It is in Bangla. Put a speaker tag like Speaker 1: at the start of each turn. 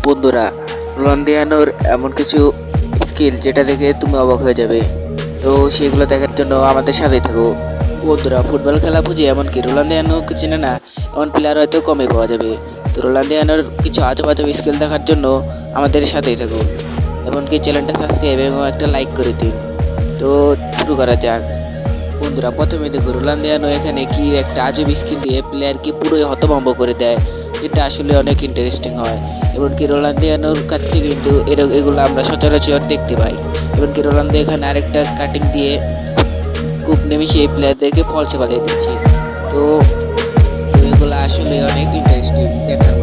Speaker 1: বন্ধুরা, রোনালদিনোর এমন কিছু স্কিল যেটা দেখে তুমি অবাক হয়ে যাবে। তো সেগুলো দেখার জন্য আমাদের সাথেই থাকো। বন্ধুরা, ফুটবল খেলা বুঝি এমনকি রোনালদিনোকে চেনে না এমন প্লেয়ার হয়তো কমই পাওয়া যাবে। তো রোনালদিনোর কিছু আজব আজব স্কিল দেখার জন্য আমাদের সাথেই থাকো। এমনকি চ্যানেলটা সাবস্ক্রাইব এবং একটা লাইক করে দিন। তো শুরু করা যাক। বন্ধুরা, প্রথমে দেখো রোনালদিনো এখানে কি একটা আজব স্কিল দিয়ে প্লেয়ারকে পুরোই হতভম্ব করে দেয়। এটা আসলে অনেক ইন্টারেস্টিং হয়। এমনকি রোনালদিনোর কাছ থেকে কিন্তু এগুলো আমরা সচরাচর দেখতে পাই। এমনকি রোনালদো এখানে আরেকটা কাটিং দিয়ে খুব নিমিশে এই প্লেয়ারদেরকে ফলসে বানিয়ে দিচ্ছে। তো এগুলো আসলে অনেক ইন্টারেস্টিং দেখার